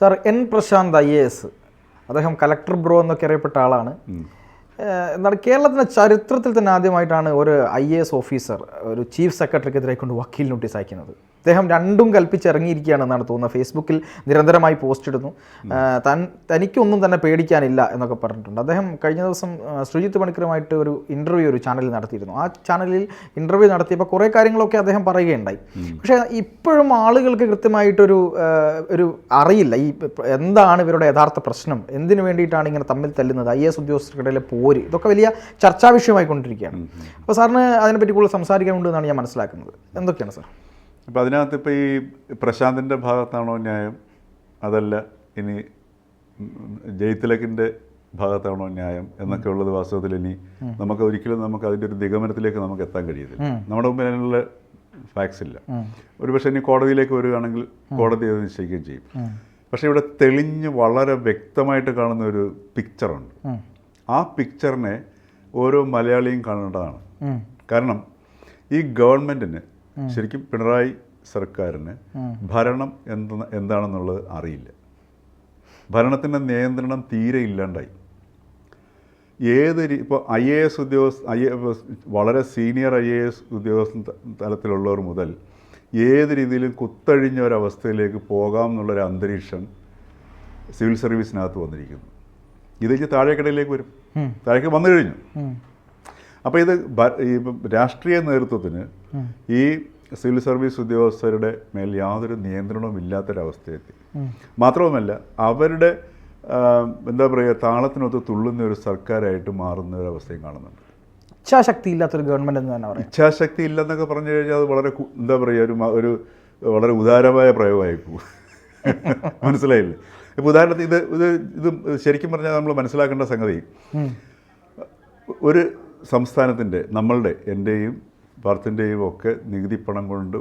Sir N Prashant IAS അദ്ദേഹം collector bro എന്നൊക്കെ അറിയപ്പെട്ട ആളാണ്. എന്താണ് കേരളത്തിൻ്റെ ചരിത്രത്തിൽ തന്നെ ആദ്യമായിട്ടാണ് ഒരു IAS ഓഫീസർ ഒരു ചീഫ് സെക്രട്ടറിക്കെതിരെ കൊണ്ട് വക്കീൽ നോട്ടീസ് അയക്കുന്നത്. അദ്ദേഹം രണ്ടും കൽപ്പിച്ചിറങ്ങിയിരിക്കുകയാണെന്നാണ് തോന്നുന്നത്. ഫേസ്ബുക്കിൽ നിരന്തരമായി പോസ്റ്റ് ഇടുന്നു. തനിക്കൊന്നും തന്നെ പേടിക്കാനില്ല എന്നൊക്കെ പറഞ്ഞിട്ടുണ്ട്. അദ്ദേഹം കഴിഞ്ഞ ദിവസം ശ്രീജിത്ത് പണിക്കരുമായിട്ട് ഒരു ഇൻ്റർവ്യൂ ഒരു ചാനലിൽ നടത്തിയിരുന്നു. ആ ചാനലിൽ ഇൻ്റർവ്യൂ നടത്തിയപ്പോൾ കുറേ കാര്യങ്ങളൊക്കെ അദ്ദേഹം പറയുകയുണ്ടായി. പക്ഷേ ഇപ്പോഴും ആളുകൾക്ക് കൃത്യമായിട്ടൊരു അറിയില്ല ഈ എന്താണ് ഇവരുടെ യഥാർത്ഥ പ്രശ്നം, എന്തിനു വേണ്ടിയിട്ടാണ് ഇങ്ങനെ തമ്മിൽ തല്ലുന്നത്, IAS ഉദ്യോഗസ്ഥർക്കിടയിലെ പോര്, ഇതൊക്കെ വലിയ ചർച്ചാ വിഷയമായിക്കൊണ്ടിരിക്കുകയാണ്. അപ്പോൾ സാറിന് അതിനെപ്പറ്റി കൂടുതൽ സംസാരിക്കാനുണ്ടെന്നാണ് ഞാൻ മനസ്സിലാക്കുന്നത്. എന്തൊക്കെയാണ് സാർ? അപ്പോൾ അതിനകത്ത് ഇപ്പോൾ ഈ പ്രശാന്തിൻ്റെ ഭാഗത്താണോ ന്യായം, അതല്ല ഇനി ജയ്തിലകിൻ്റെ ഭാഗത്താണോ ന്യായം എന്നൊക്കെ ഉള്ളത് വാസ്തവത്തിൽ ഇനി നമുക്ക് ഒരിക്കലും അതിൻ്റെ ഒരു നിഗമനത്തിലേക്ക് നമുക്ക് എത്താൻ കഴിയത്തില്ല. നമ്മുടെ മുമ്പിൽ അതിനുള്ള ഫാക്ട്സ് ഇല്ല. ഒരുപക്ഷെ ഇനി കോടതിയിലേക്ക് വരികയാണെങ്കിൽ കോടതി അത് നിശ്ചയിക്കുകയും ചെയ്യും. പക്ഷേ ഇവിടെ തെളിഞ്ഞ് വളരെ വ്യക്തമായിട്ട് കാണുന്ന ഒരു പിക്ചറുണ്ട്. ആ പിക്ചറിനെ ഓരോ മലയാളിയും കാണേണ്ടതാണ്. കാരണം ഈ ഗവൺമെൻറ്റിന് ശരിക്കും പിണറായി സർക്കാരിന് ഭരണം എന്താണെന്നുള്ളത് അറിയില്ല. ഭരണത്തിൻ്റെ നിയന്ത്രണം തീരെ ഇല്ലാണ്ടായി. ഇപ്പോൾ IAS വളരെ സീനിയർ IAS ഉദ്യോഗസ്ഥ തലത്തിലുള്ളവർ മുതൽ ഏത് രീതിയിലും കുത്തഴിഞ്ഞ ഒരവസ്ഥയിലേക്ക് പോകാം എന്നുള്ളൊരു അന്തരീക്ഷം സിവിൽ സർവീസിനകത്ത് വന്നിരിക്കുന്നു. ഇത് താഴേക്കടയിലേക്ക് വരും, താഴേക്ക് വന്നു കഴിഞ്ഞു. അപ്പോൾ ഇത് ഈ രാഷ്ട്രീയ നേതൃത്വത്തിന് ഈ സിവിൽ സർവീസ് ഉദ്യോഗസ്ഥരുടെ മേൽ യാതൊരു നിയന്ത്രണവും ഇല്ലാത്തൊരവസ്ഥയെത്തി. മാത്രവുമല്ല അവരുടെ എന്താ പറയുക താളത്തിനൊത്ത് തുള്ളുന്ന ഒരു സർക്കാരായിട്ട് മാറുന്ന ഒരു അവസ്ഥയും കാണുന്നുണ്ട്. ഇച്ഛാശക്തി ഇല്ലാത്തൊരു ഗവൺമെൻറ് എന്ന് തന്നെ പറയാം. ഇച്ഛാശക്തി ഇല്ലെന്നൊക്കെ പറഞ്ഞു കഴിഞ്ഞാൽ അത് വളരെ എന്താ പറയുക ഒരു വളരെ ഉദാരമായ പ്രയോഗമായി പോകും. മനസ്സിലായില്ലേ? ഇപ്പോൾ ഉദാഹരണത്തിന് ഇത് ശരിക്കും പറഞ്ഞാൽ നമ്മൾ മനസ്സിലാക്കേണ്ട സംഗതി, ഒരു സംസ്ഥാനത്തിൻ്റെ എൻ്റെയും ഭർത്തിൻ്റെയും ഒക്കെ നികുതി പണം കൊണ്ട്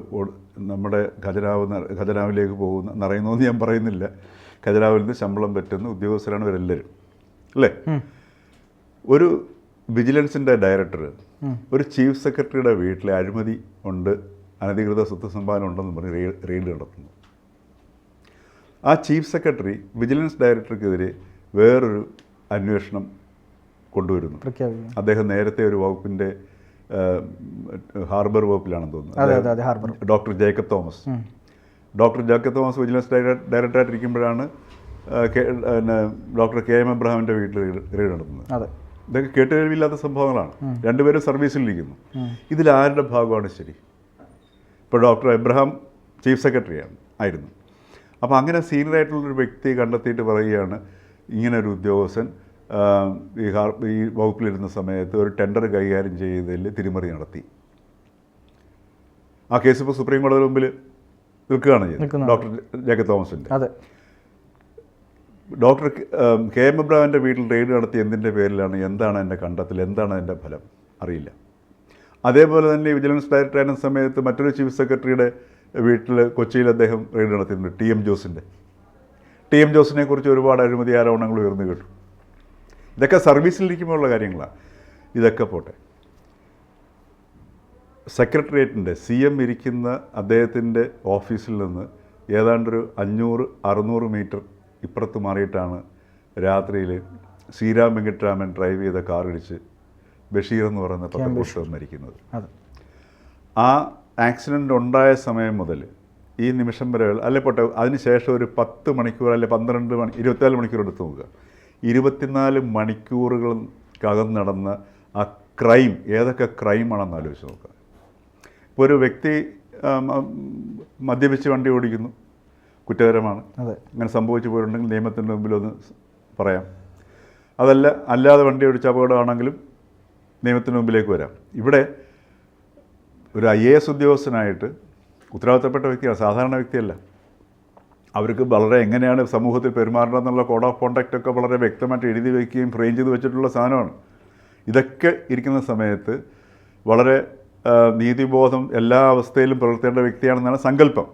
നമ്മുടെ ഖജനാവിലേക്ക് നിറയുന്നതെന്ന് ഞാൻ പറയുന്നില്ല. ഖജനാവിൽ നിന്ന് ശമ്പളം പറ്റുന്ന ഉദ്യോഗസ്ഥരാണ് ഇവരെല്ലാവരും, അല്ലേ? ഒരു വിജിലൻസിൻ്റെ ഡയറക്ടർ ഒരു ചീഫ് സെക്രട്ടറിയുടെ വീട്ടിലെ അഴിമതി ഉണ്ട്, അനധികൃത സ്വത്ത് സമ്പാദനം ഉണ്ടെന്ന് പറഞ്ഞ് റെയ്ഡ് നടത്തുന്നു. ആ ചീഫ് സെക്രട്ടറി വിജിലൻസ് ഡയറക്ടർക്കെതിരെ വേറൊരു അന്വേഷണം കൊണ്ടുവരുന്നു. അദ്ദേഹം നേരത്തെ ഒരു വകുപ്പിൻ്റെ ഹാർബർ വകുപ്പിലാണെന്ന് തോന്നുന്നു, ഡോക്ടർ ജേക്കബ് തോമസ് വിജിലൻസ് ഡയറക്ടറായിട്ടിരിക്കുമ്പോഴാണ് ഡോക്ടർ KM എബ്രഹാമിൻ്റെ വീട്ടിൽ റെയ്ഡ് നടത്തുന്നത്. ഇതൊക്കെ കേട്ടുകേൾവിയില്ലാത്ത സംഭവങ്ങളാണ്. രണ്ടുപേരും സർവീസിലിരിക്കുന്നു. ഇതിലാരുടെ ഭാഗമാണ് ശരി? ഇപ്പോൾ ഡോക്ടർ എബ്രഹാം ചീഫ് സെക്രട്ടറിയാണ് ആയിരുന്നു. അപ്പോൾ അങ്ങനെ സീനിയറായിട്ടുള്ളൊരു വ്യക്തി കണ്ടെത്തിയിട്ട് പറയുകയാണ് ഇങ്ങനെ ഒരു ഉദ്യോഗസ്ഥൻ ഈ വകുപ്പിലിരുന്ന സമയത്ത് ഒരു ടെൻഡർ കൈകാര്യം ചെയ്തതിൽ തിരിമറി നടത്തി. ആ കേസ് ഇപ്പോൾ സുപ്രീം കോടതിയുടെ മുമ്പിൽ നിൽക്കുകയാണ് ചെയ്തത് ഡോക്ടർ ജേക്കബ് തോമസിൻ്റെ. ഡോക്ടർ KM എബ്രഹാമിൻ്റെ വീട്ടിൽ റെയ്ഡ് നടത്തി എന്തിൻ്റെ പേരിലാണ്, എന്താണ് എൻ്റെ കണ്ടെത്തൽ, എന്താണ് അതിൻ്റെ ഫലം അറിയില്ല. അതേപോലെ തന്നെ വിജിലൻസ് ഡയറക്ടറായിരുന്ന സമയത്ത് മറ്റൊരു ചീഫ് സെക്രട്ടറിയുടെ വീട്ടിൽ കൊച്ചിയിൽ അദ്ദേഹം റെയ്ഡ് നടത്തിയിട്ടുണ്ട്, TM ജോസിനെ കുറിച്ച് ഒരുപാട് അഴിമതി ആരോപണങ്ങൾ ഉയർന്നു കേട്ടു. ഇതൊക്കെ സർവീസിലിരിക്കുമ്പോഴുള്ള കാര്യങ്ങളാണ്. ഇതൊക്കെ പോട്ടെ, സെക്രട്ടേറിയറ്റിൻ്റെ CM ഇരിക്കുന്ന അദ്ദേഹത്തിൻ്റെ ഓഫീസിൽ നിന്ന് ഏതാണ്ടൊരു 500-600 മീറ്റർ ഇപ്പുറത്ത് മാറിയിട്ടാണ് രാത്രിയിൽ ശ്രീരാം വെങ്കിട്ടരാമൻ ഡ്രൈവ് ചെയ്ത കാറിടിച്ച് ബഷീർ എന്ന് പറയുന്ന പത്രപ്രവർത്തകൻ മരിക്കുന്നത്. ആ ആക്സിഡൻ്റ് ഉണ്ടായ സമയം മുതൽ ഈ നിമിഷം വരെ പോട്ടെ, അതിനുശേഷം ഒരു 10 മണിക്കൂർ അല്ലെ 24 മണിക്കൂർ എടുത്ത് നോക്കുക. 24 മണിക്കൂറുകൾക്കകം നടന്ന ആ ക്രൈം, ഏതൊക്കെ ക്രൈമാണെന്ന് ആലോചിച്ച് നോക്കുക. ഇപ്പോൾ ഒരു വ്യക്തി മദ്യപിച്ച് വണ്ടി ഓടിക്കുന്നു, കുറ്റകരമാണ്. അങ്ങനെ സംഭവിച്ചു പോയിട്ടുണ്ടെങ്കിൽ നിയമത്തിൻ്റെ മുമ്പിലൊന്ന് പറയാം. അല്ലാതെ വണ്ടി ഓടിച്ച അപകടമാണെങ്കിലും നിയമത്തിന് മുമ്പിലേക്ക് വരാം. ഇവിടെ ഒരു IAS ഉദ്യോഗസ്ഥനായിട്ട് ഉത്തരവാദിത്തപ്പെട്ട വ്യക്തിയാണ്, സാധാരണ വ്യക്തിയല്ല. അവർക്ക് വളരെ എങ്ങനെയാണ് സമൂഹത്തിൽ പെരുമാറേണ്ടത് എന്നുള്ള കോഡ് ഓഫ് കോണ്ടക്റ്റ് ഒക്കെ വളരെ വ്യക്തമായിട്ട് എഴുതി വയ്ക്കുകയും ഫ്രെയിം ചെയ്ത് വെച്ചിട്ടുള്ള സാധനമാണ്. ഇതൊക്കെ ഇരിക്കുന്ന സമയത്ത് വളരെ നീതിബോധം എല്ലാ അവസ്ഥയിലും പുലർത്തേണ്ട വ്യക്തിയാണെന്നാണ് സങ്കല്പം.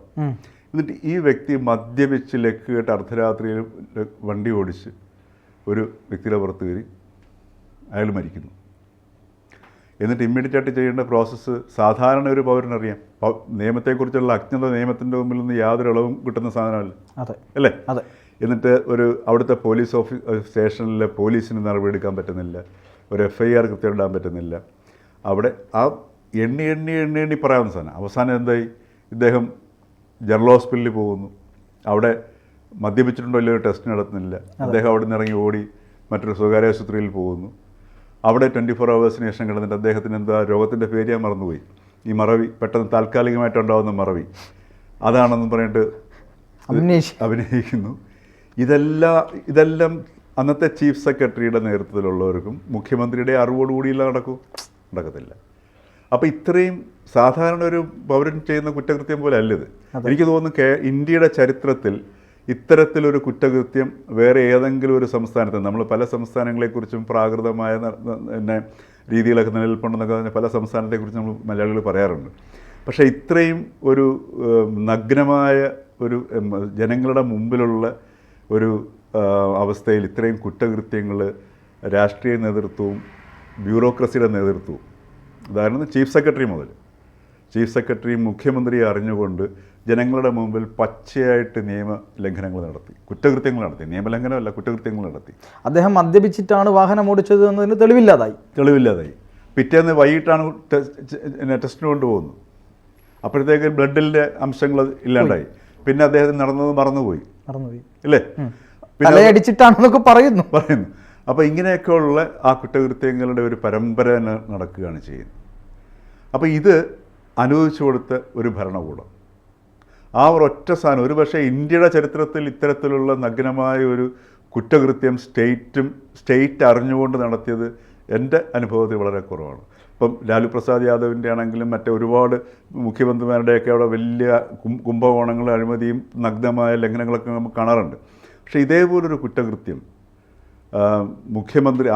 എന്നിട്ട് ഈ വ്യക്തി മദ്യപിച്ച് ലക്കുകെട്ട് അർദ്ധരാത്രിയിൽ വണ്ടി ഓടിച്ച് ഒരു വ്യക്തിയുടെ പുറത്ത് കയറി അയാൾ മരിക്കുന്നു. എന്നിട്ട് ഇമ്മീഡിയറ്റായിട്ട് ചെയ്യേണ്ട പ്രോസസ്സ് സാധാരണ ഒരു പൗരനറിയാം. നിയമത്തെക്കുറിച്ചുള്ള അജ്ഞത നിയമത്തിൻ്റെ മുമ്പിൽ നിന്ന് യാതൊരു ഇളവും കിട്ടുന്ന സാധനമല്ല, അല്ലേ? എന്നിട്ട് അവിടുത്തെ പോലീസ് സ്റ്റേഷനിലെ പോലീസിന് നടപടിയെടുക്കാൻ പറ്റുന്നില്ല, ഒരു FIR കൃത്യം ഇടാൻ പറ്റുന്നില്ല. അവിടെ ആ എണ്ണി പറയാവുന്ന സാധനം. അവസാനം എന്തായി, ഇദ്ദേഹം ജനറൽ ഹോസ്പിറ്റലിൽ പോകുന്നു. അവിടെ മദ്യപിച്ചിട്ടുണ്ടോ ഇല്ലയോ ടെസ്റ്റ് നടത്തുന്നില്ല. അദ്ദേഹം അവിടെ നിന്ന് ഇറങ്ങി ഓടി മറ്റൊരു സ്വകാര്യ ആശുപത്രിയിൽ പോകുന്നു. അവിടെ 24 hours ശേഷം കിടന്നിട്ട് അദ്ദേഹത്തിന് എന്താ രോഗത്തിൻ്റെ പേര് ഞാൻ മറന്നുപോയി, ഈ മറവി, പെട്ടെന്ന് താൽക്കാലികമായിട്ടുണ്ടാകുന്ന മറവി, അതാണെന്ന് പറഞ്ഞിട്ട് അഭിനയിക്കുന്നു. ഇതെല്ലാം അന്നത്തെ ചീഫ് സെക്രട്ടറിയുടെ നേതൃത്വത്തിലുള്ളവർക്കും മുഖ്യമന്ത്രിയുടെ അറിവോടുകൂടിയില്ല നടക്കത്തില്ല. അപ്പോൾ ഇത്രയും സാധാരണ ഒരു പൗരൻ ചെയ്യുന്ന കുറ്റകൃത്യം പോലെ അല്ലത്. എനിക്ക് തോന്നുന്നു ഇന്ത്യയുടെ ചരിത്രത്തിൽ ഇത്തരത്തിലൊരു കുറ്റകൃത്യം വേറെ ഏതെങ്കിലും ഒരു സംസ്ഥാനത്ത്, നമ്മൾ പല സംസ്ഥാനങ്ങളെക്കുറിച്ചും പ്രാകൃതമായ പിന്നെ രീതികളൊക്കെ നിലനിൽപ്പുണ്ടെന്നൊക്കെ പറഞ്ഞാൽ പല സംസ്ഥാനത്തെക്കുറിച്ച് നമ്മൾ മലയാളികൾ പറയാറുണ്ട്. പക്ഷേ ഇത്രയും ഒരു നഗ്നമായ ഒരു ജനങ്ങളുടെ മുമ്പിലുള്ള ഒരു അവസ്ഥയിൽ ഇത്രയും കുറ്റകൃത്യങ്ങൾ രാഷ്ട്രീയ നേതൃത്വവും ബ്യൂറോക്രസിയുടെ നേതൃത്വവും, ഉദാഹരണത്തിന് ചീഫ് സെക്രട്ടറി മുഖ്യമന്ത്രിയെ അറിഞ്ഞുകൊണ്ട് ജനങ്ങളുടെ മുമ്പിൽ പച്ചയായിട്ട് നിയമ ലംഘനങ്ങൾ നടത്തി, കുറ്റകൃത്യങ്ങൾ നടത്തി. നിയമലംഘനമല്ല, കുറ്റകൃത്യങ്ങൾ നടത്തി. അദ്ദേഹം മദ്യപിച്ചിട്ടാണ് വാഹനം ഓടിച്ചത് എന്നതിന് തെളിവില്ലാതായി. പിറ്റേന്ന് വൈകിട്ടാണ് ടെസ്റ്റിന് കൊണ്ടുപോകുന്നു. അപ്പോഴത്തേക്ക് ബ്ലഡിൻ്റെ അംശങ്ങൾ ഇല്ലാണ്ടായി. പിന്നെ അദ്ദേഹത്തിന് നടന്നത് മറന്നുപോയി അല്ലേ, പിന്നെ അടിച്ചിട്ടാണെന്നൊക്കെ പറയുന്നു. അപ്പോൾ ഇങ്ങനെയൊക്കെയുള്ള ആ കുറ്റകൃത്യങ്ങളുടെ ഒരു പരമ്പര നടക്കുകയാണ് ചെയ്യുന്നത്. അപ്പോൾ ഇത് അനുവദിച്ചു കൊടുത്ത ഒരു ഭരണകൂടം, ആ ഒരൊറ്റ സാധനം, ഒരു പക്ഷേ ഇന്ത്യയുടെ ചരിത്രത്തിൽ ഇത്തരത്തിലുള്ള നഗ്നമായ ഒരു കുറ്റകൃത്യം സ്റ്റേറ്റ് അറിഞ്ഞുകൊണ്ട് നടത്തിയത് എൻ്റെ അനുഭവത്തിൽ വളരെ കുറവാണ്. ഇപ്പം ലാലു പ്രസാദ് യാദവിൻ്റെ ആണെങ്കിലും മറ്റേ ഒരുപാട് മുഖ്യമന്ത്രിമാരുടെയൊക്കെ അവിടെ വലിയ കുംഭകോണങ്ങളും അഴിമതിയും നഗ്നമായ ലംഘനങ്ങളൊക്കെ നമുക്ക് കാണാറുണ്ട്. പക്ഷേ ഇതേപോലൊരു കുറ്റകൃത്യം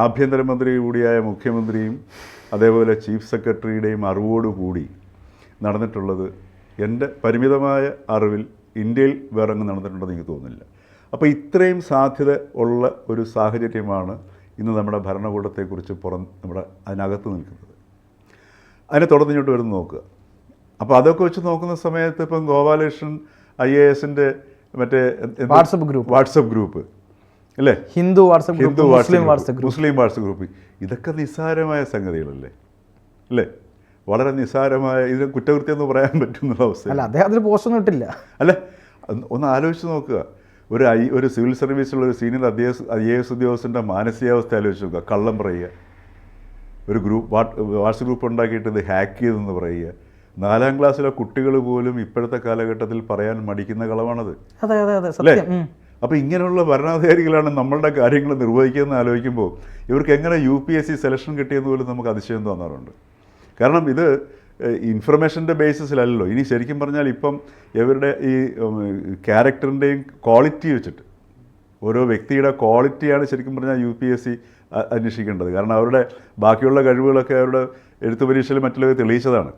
ആഭ്യന്തരമന്ത്രി കൂടിയായ മുഖ്യമന്ത്രിയും അതേപോലെ ചീഫ് സെക്രട്ടറിയുടെയും അറിവോടുകൂടി നടന്നിട്ടുള്ളത് എൻ്റെ പരിമിതമായ അറിവിൽ ഇന്ത്യയിൽ വേറെ നടന്നിട്ടുണ്ടെന്ന് എനിക്ക് തോന്നുന്നില്ല. അപ്പോൾ ഇത്രയും സാധ്യത ഉള്ള ഒരു സാഹചര്യമാണ് ഇന്ന് നമ്മുടെ ഭരണകൂടത്തെക്കുറിച്ച് അതിനകത്ത് നിൽക്കുന്നത്. അതിനെ തുടർന്നിങ്ങോട്ട് വരുന്ന നോക്കുക. അപ്പോൾ വെച്ച് നോക്കുന്ന സമയത്ത് ഇപ്പം ഗോപാലകൃഷ്ണൻ IASൻ്റെ മറ്റേ വാട്സപ്പ് ഗ്രൂപ്പ് അല്ലേ, ഹിന്ദു മുസ്ലിം വാട്സപ്പ് ഗ്രൂപ്പ്, ഇതൊക്കെ നിസ്സാരമായ സംഗതികളല്ലേ അല്ലേ, വളരെ നിസ്സാരമായ, ഇത് കുറ്റകൃത്യം എന്ന് പറയാൻ പറ്റുന്ന അവസ്ഥ അദ്ദേഹത്തിന് പോസ്റ്റൊന്നും ഇട്ടില്ല അല്ലേ. ഒന്ന് ആലോചിച്ച് നോക്കുക, ഒരു സിവിൽ സർവീസിലുള്ള ഒരു സീനിയർ IAS ഉദ്യോഗസ്ഥൻ്റെ മാനസികാവസ്ഥ ആലോചിച്ച് നോക്കുക. കള്ളം പറയുക, ഒരു വാട്സപ്പ് ഗ്രൂപ്പ് ഉണ്ടാക്കിയിട്ട് ഇത് ഹാക്ക് ചെയ്തെന്ന് പറയുക. 4ാം ക്ലാസ്സിലെ കുട്ടികൾ പോലും ഇപ്പോഴത്തെ കാലഘട്ടത്തിൽ പറയാൻ മടിക്കുന്ന കളവാണത് അല്ലേ. അപ്പോൾ ഇങ്ങനെയുള്ള ഭരണാധികാരികളാണ് നമ്മളുടെ കാര്യങ്ങൾ നിർവഹിക്കുന്നതെന്ന് ആലോചിക്കുമ്പോൾ ഇവർക്ക് എങ്ങനെ UPSC സെലക്ഷൻ കിട്ടിയെന്ന് പോലും നമുക്ക് അതിശയം തോന്നാറുണ്ട്. കാരണം ഇത് ഇൻഫർമേഷൻ്റെ ബേസിസിലല്ലോ. ഇനി ശരിക്കും പറഞ്ഞാൽ ഇപ്പം ഇവരുടെ ഈ ക്യാരക്ടറിൻ്റെയും ക്വാളിറ്റി വെച്ചിട്ട്, ഓരോ വ്യക്തിയുടെ ക്വാളിറ്റിയാണ് ശരിക്കും പറഞ്ഞാൽ UPSC അന്വേഷിക്കേണ്ടത്. കാരണം അവരുടെ ബാക്കിയുള്ള കഴിവുകളൊക്കെ അവരുടെ എഴുത്തു പരീക്ഷയിൽ മറ്റുള്ളവർ തെളിയിച്ചതാണ്.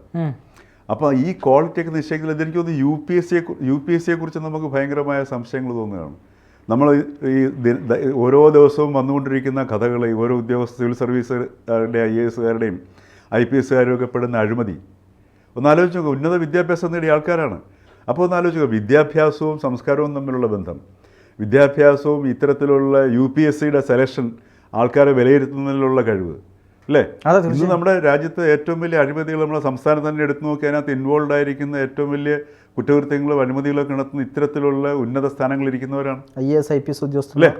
അപ്പോൾ ഈ ക്വാളിറ്റിയൊക്കെ നിശ്ചയിക്കുന്നത് എനിക്ക് തോന്നുന്നു UPSC കുറിച്ച് നമുക്ക് ഭയങ്കരമായ സംശയങ്ങൾ തോന്നുകയാണ്. നമ്മൾ ഈ ഓരോ ദിവസവും വന്നുകൊണ്ടിരിക്കുന്ന കഥകൾ, ഓരോ സിവിൽ സർവീസുകാരുടെ IASകാരുടെയും IPSകാരും ഒക്കെ പെടുന്ന അഴിമതി ഒന്നാലോചിച്ച് നോക്കുക. ഉന്നത വിദ്യാഭ്യാസം നേടിയ ആൾക്കാരാണ്. അപ്പോൾ ഒന്നാലോചിച്ച് നോക്കുക, വിദ്യാഭ്യാസവും സംസ്കാരവും തമ്മിലുള്ള ബന്ധം, വിദ്യാഭ്യാസവും ഇത്തരത്തിലുള്ള UPSCയുടെ സെലക്ഷൻ, ആൾക്കാരെ വിലയിരുത്തുന്നതിലുള്ള കഴിവ് അല്ലേ. ഇന്ന് നമ്മുടെ രാജ്യത്ത് ഏറ്റവും വലിയ അഴിമതികൾ നമ്മുടെ സംസ്ഥാനത്ത് തന്നെ എടുത്തു നോക്കി അതിനകത്ത് ഇൻവോൾവ് ആയിരിക്കുന്ന ഏറ്റവും വലിയ കുറ്റകൃത്യങ്ങളും അഴിമതികളൊക്കെ നടത്തുന്ന ഇത്തരത്തിലുള്ള ഉന്നത സ്ഥാനങ്ങളിരിക്കുന്നവരാണ് IAS IPS ഉദ്യോഗസ്ഥർ അല്ലേ.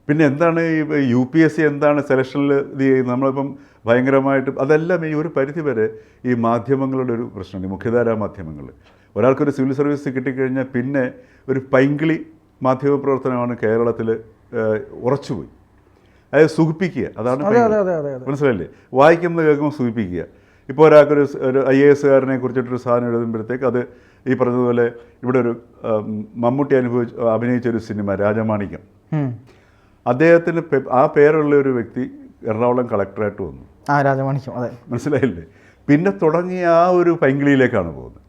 പിന്നെ എന്താണ് ഈ UPSC എന്താണ് സെലക്ഷനിൽ ഇത് ചെയ്യുന്നത്? നമ്മളിപ്പം ഭയങ്കരമായിട്ട് അതെല്ലാം ഈ ഒരു പരിധി വരെ ഈ മാധ്യമങ്ങളുടെ ഒരു പ്രശ്നമുണ്ട്, ഈ മുഖ്യധാരാ മാധ്യമങ്ങൾ. ഒരാൾക്കൊരു സിവിൽ സർവീസ് കിട്ടിക്കഴിഞ്ഞാൽ പിന്നെ ഒരു പൈങ്കിളി മാധ്യമപ്രവർത്തനമാണ് കേരളത്തിൽ ഉറച്ചുപോയി. അതായത് സുഖിപ്പിക്കുക, അതാണ് മനസ്സിലല്ലേ, വായിക്കുന്നത് കേൾക്കുമ്പോൾ സുഖിപ്പിക്കുക. ഇപ്പോൾ ഒരാൾക്കൊരു IASകാരനെ കുറിച്ചിട്ടൊരു സാധനം എഴുതുമ്പോഴത്തേക്ക് അത് ഈ പറഞ്ഞതുപോലെ ഇവിടെ ഒരു മമ്മൂട്ടി അഭിനയിച്ചൊരു സിനിമ രാജമാണിക്യം, അദ്ദേഹത്തിന് ആ പേരുള്ള ഒരു വ്യക്തി എറണാകുളം കളക്ടറായിട്ട് വന്നു. രാജമാണിക്യം, അതെ, മനസ്സിലായില്ലേ. പിന്നെ തുടങ്ങിയ ആ ഒരു പൈങ്കിളിയിലേക്കാണ് പോകുന്നത്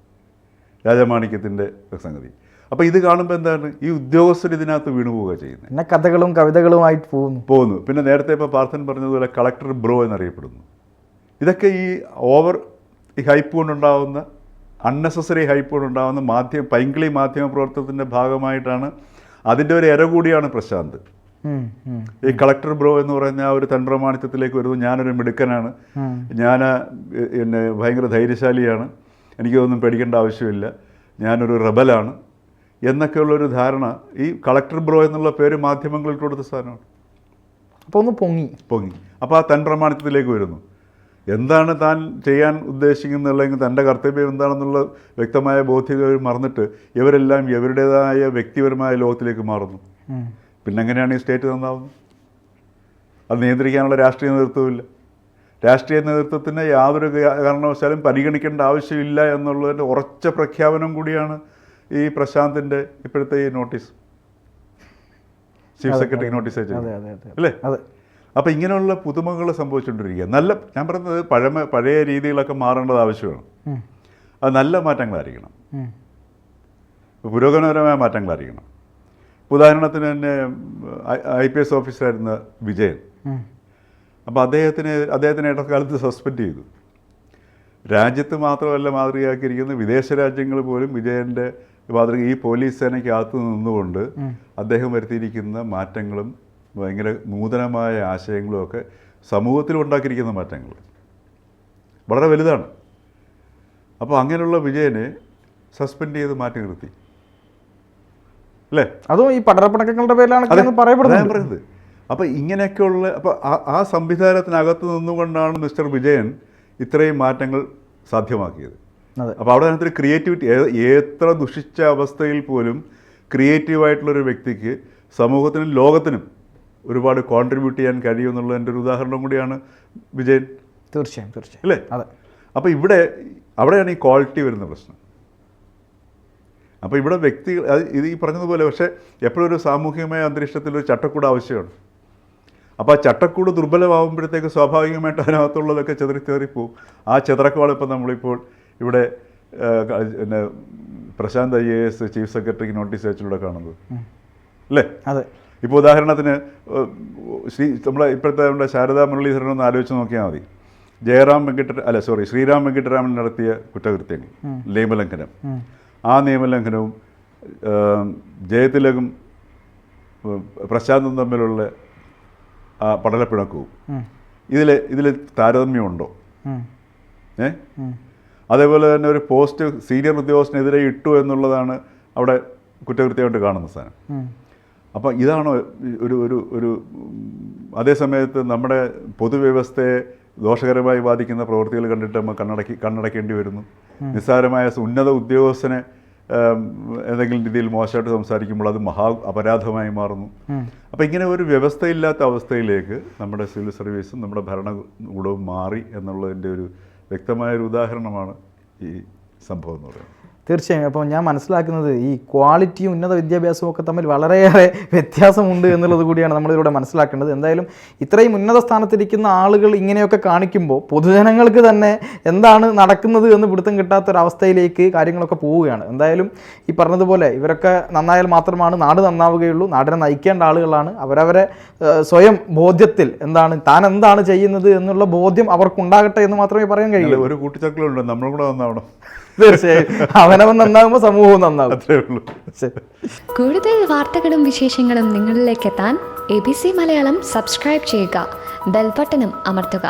രാജമാണിക്യത്തിൻ്റെ സംഗതി. അപ്പോൾ ഇത് കാണുമ്പോൾ എന്താണ്, ഈ ഉദ്യോഗസ്ഥർ ഇതിനകത്ത് വീണുപോവുക ചെയ്യുന്നത്. പിന്നെ കഥകളും കവിതകളുമായിട്ട് പോകുന്നു. പിന്നെ നേരത്തെ ഇപ്പോൾ പാർത്ഥൻ പറഞ്ഞതുപോലെ കളക്ടർ ബ്രോ എന്നറിയപ്പെടുന്നു. ഇതൊക്കെ ഈ ഹൈപ്പ് കൊണ്ടുണ്ടാകുന്ന, അൺനെസസറി ഹൈപ്പ് കൊണ്ടുണ്ടാകുന്ന പൈങ്കിളി മാധ്യമ പ്രവർത്തനത്തിൻ്റെ ഭാഗമായിട്ടാണ് അതിൻ്റെ ഒരു ഇര കൂടിയാണ് പ്രശാന്ത്. ഈ കളക്ടർ ബ്രോ എന്ന് പറയുന്ന ആ ഒരു തൻപ്രമാണിത്വത്തിലേക്ക് വരുന്നു. ഞാനൊരു മിടുക്കനാണ്, ഞാൻ എന്നെ ഭയങ്കര ധൈര്യശാലിയാണ്, എനിക്കൊന്നും പേടിക്കേണ്ട ആവശ്യമില്ല, ഞാനൊരു റബലാണ് എന്നൊക്കെയുള്ളൊരു ധാരണ ഈ കളക്ടർ ബ്രോ എന്നുള്ള പേര് മാധ്യമങ്ങളിൽ കൊടുത്ത സാധനമാണ്. അപ്പോൾ ഒന്ന് പൊങ്ങി. അപ്പോൾ ആ തൻപ്രമാണിത്വത്തിലേക്ക് വരുന്നു. എന്താണ് താൻ ചെയ്യാൻ ഉദ്ദേശിക്കുന്നത്, അല്ലെങ്കിൽ തൻ്റെ കർത്തവ്യം എന്താണെന്നുള്ള വ്യക്തമായ ബോധ്യത മറന്നിട്ട് ഇവരെല്ലാം ഇവരുടേതായ വ്യക്തിപരമായ ലോകത്തിലേക്ക് മാറുന്നു. പിന്നെ എങ്ങനെയാണ് ഈ സ്റ്റേറ്റ് നന്നാവുന്നത്? അത് നിയന്ത്രിക്കാനുള്ള രാഷ്ട്രീയ നേതൃത്വമില്ല. രാഷ്ട്രീയ നേതൃത്വത്തിന് യാതൊരു കാരണവശാലും പരിഗണിക്കേണ്ട ആവശ്യമില്ല എന്നുള്ളതിൻ്റെ ഉറച്ച പ്രഖ്യാപനം കൂടിയാണ് ഈ പ്രശാന്തിൻ്റെ ഇപ്പോഴത്തെ ഈ നോട്ടീസ്, ചീഫ് സെക്രട്ടറിക്ക് നോട്ടീസ് അയച്ചത് അല്ലേ? അപ്പോൾ ഇങ്ങനെയുള്ള പുതുമകൾ സംഭവിച്ചുകൊണ്ടിരിക്കുക. ഞാൻ പറയുന്നത് പഴയ രീതികളൊക്കെ മാറേണ്ടത് ആവശ്യമാണ്. അത് നല്ല മാറ്റങ്ങളായിരിക്കണം, പുരോഗമനപരമായ മാറ്റങ്ങളായിരിക്കണം. ഉദാഹരണത്തിന് തന്നെ IPS ഓഫീസറായിരുന്ന വിജയൻ, അപ്പോൾ അദ്ദേഹത്തിനെ ഇടക്കാലത്ത് സസ്പെൻഡ് ചെയ്തു. രാജ്യത്ത് മാത്രമല്ല മാതൃകയാക്കിയിരിക്കുന്ന വിദേശ രാജ്യങ്ങൾ പോലും വിജയൻ്റെ മാതൃക ഈ പോലീസ് സേനയ്ക്കകത്ത് നിന്നുകൊണ്ട് അദ്ദേഹം വരുത്തിയിരിക്കുന്ന മാറ്റങ്ങളും ഭയങ്കര നൂതനമായ ആശയങ്ങളും ഒക്കെ സമൂഹത്തിൽ ഉണ്ടാക്കിയിരിക്കുന്ന മാറ്റങ്ങൾ വളരെ വലുതാണ്. അപ്പോൾ അങ്ങനെയുള്ള വിജയനെ സസ്പെൻഡ് ചെയ്ത് മാറ്റി നിർത്തി അല്ലേ? അതും ഈ പടരപ്പണക്കങ്ങളുടെ പേരിലാണ് പറയപ്പെടുന്നത്. അപ്പോൾ ഇങ്ങനെയൊക്കെയുള്ള ആ സംവിധാനത്തിനകത്ത് നിന്നുകൊണ്ടാണ് മിസ്റ്റർ വിജയൻ ഇത്രയും മാറ്റങ്ങൾ സാധ്യമാക്കിയത്. അപ്പോൾ അവിടെ അതിനകത്തൊരു ക്രിയേറ്റിവിറ്റി, എത്ര ദുഷിച്ച അവസ്ഥയിൽ പോലും ക്രിയേറ്റീവായിട്ടുള്ളൊരു വ്യക്തിക്ക് സമൂഹത്തിനും ലോകത്തിനും ഒരുപാട് കോൺട്രിബ്യൂട്ട് ചെയ്യാൻ കഴിയുമെന്നുള്ളതിൻ്റെ ഒരു ഉദാഹരണം കൂടിയാണ് വിജയൻ. തീർച്ചയായും അല്ലേ? അതെ. അപ്പോൾ അവിടെയാണ് ഈ ക്വാളിറ്റി വരുന്ന പ്രശ്നം. അപ്പോൾ ഇവിടെ വ്യക്തികൾ ഇത് ഈ പറഞ്ഞതുപോലെ, പക്ഷേ എപ്പോഴും ഒരു സാമൂഹികമായ അന്തരീക്ഷത്തിൽ ഒരു ചട്ടക്കൂട് ആവശ്യമാണ്. അപ്പോൾ ആ ചട്ടക്കൂട് ദുർബലമാകുമ്പോഴത്തേക്ക് സ്വാഭാവികമായിട്ട് അതിനകത്തുള്ളതൊക്കെ ചെതറിപ്പോവും. ആ ചെതറക്കമാണ് ഇപ്പോൾ നമ്മളിപ്പോൾ ഇവിടെ പിന്നെ പ്രശാന്ത് IAS ചീഫ് സെക്രട്ടറിക്ക് നോട്ടീസ് അയച്ചിലൂടെ കാണുന്നത് അല്ലേ? അതെ. ഇപ്പോൾ ഉദാഹരണത്തിന് ഇപ്പോഴത്തെ നമ്മുടെ ശാരദാ മുരളീധരൻ ഒന്ന് ആലോചിച്ച് നോക്കിയാൽ മതി. ശ്രീറാം വെങ്കിട്ടരാമൻ നടത്തിയ കുറ്റകൃത്യങ്ങൾ, നിയമലംഘനം, ആ നിയമലംഘനവും ജയതിലകും പ്രശാന്തും തമ്മിലുള്ള ആ പടലപ്പിണക്കവും ഇതിൽ താരതമ്യമുണ്ടോ? അതേപോലെ തന്നെ ഒരു പോസ്റ്റ് സീനിയർ ഉദ്യോഗസ്ഥനെതിരെ ഇട്ടു എന്നുള്ളതാണ് അവിടെ കുറ്റകൃത്യമായിട്ട് കാണുന്ന സാധനം. അപ്പോൾ ഇതാണോ ഒരു അതേ സമയത്ത് നമ്മുടെ പൊതുവ്യവസ്ഥയെ ദോഷകരമായി ബാധിക്കുന്ന പ്രവൃത്തികൾ കണ്ടിട്ട് നമ്മൾ കണ്ണടക്കേണ്ടി വരുന്നു. നിസ്സാരമായ ഉന്നത ഉദ്യോഗസ്ഥനെ ഏതെങ്കിലും രീതിയിൽ മോശമായിട്ട് സംസാരിക്കുമ്പോൾ അത് അപരാധമായി മാറുന്നു. അപ്പോൾ ഇങ്ങനെ ഒരു വ്യവസ്ഥയില്ലാത്ത അവസ്ഥയിലേക്ക് നമ്മുടെ സിവിൽ സർവീസും നമ്മുടെ ഭരണകൂടവും മാറി എന്നുള്ളതിൻ്റെ ഒരു വ്യക്തമായൊരു ഉദാഹരണമാണ് ഈ സംഭവം എന്ന് പറയുന്നത്. തീർച്ചയായും. അപ്പോൾ ഞാൻ മനസ്സിലാക്കുന്നത് ഈ ക്വാളിറ്റിയും ഉന്നത വിദ്യാഭ്യാസവും ഒക്കെ തമ്മിൽ വളരെയേറെ വ്യത്യാസമുണ്ട് എന്നുള്ളത് കൂടിയാണ് നമ്മളിതിലൂടെ മനസ്സിലാക്കേണ്ടത്. എന്തായാലും ഇത്രയും ഉന്നത സ്ഥാനത്തിരിക്കുന്ന ആളുകൾ ഇങ്ങനെയൊക്കെ കാണിക്കുമ്പോൾ പൊതുജനങ്ങൾക്ക് തന്നെ എന്താണ് നടക്കുന്നത് എന്ന് പിടുത്തം കിട്ടാത്തൊരവസ്ഥയിലേക്ക് കാര്യങ്ങളൊക്കെ പോവുകയാണ്. എന്തായാലും ഈ പറഞ്ഞതുപോലെ ഇവരൊക്കെ നന്നായാൽ മാത്രമാണ് നാട് നന്നാവുകയുള്ളൂ. നാടിനെ നയിക്കേണ്ട ആളുകളാണ്. അവരവരെ സ്വയം ബോധ്യത്തിൽ താൻ എന്താണ് ചെയ്യുന്നത് എന്നുള്ള ബോധ്യം അവർക്കുണ്ടാകട്ടെ എന്ന് മാത്രമേ പറയാൻ കഴിയൂ. ഒരു കൂട്ടിച്ചക്കലുണ്ട്, നമ്മളും കൂടെ നന്നാവണം. തീർച്ചയായും. അവനവൻ നന്നാകുമ്പോൾ സമൂഹവും നന്നാകും. കൂടുതൽ വാർത്തകളും വിശേഷങ്ങളും നിങ്ങളിലേക്ക് എത്താൻ ABC മലയാളം സബ്സ്ക്രൈബ് ചെയ്യുക, ബെൽ ബട്ടണും അമർത്തുക.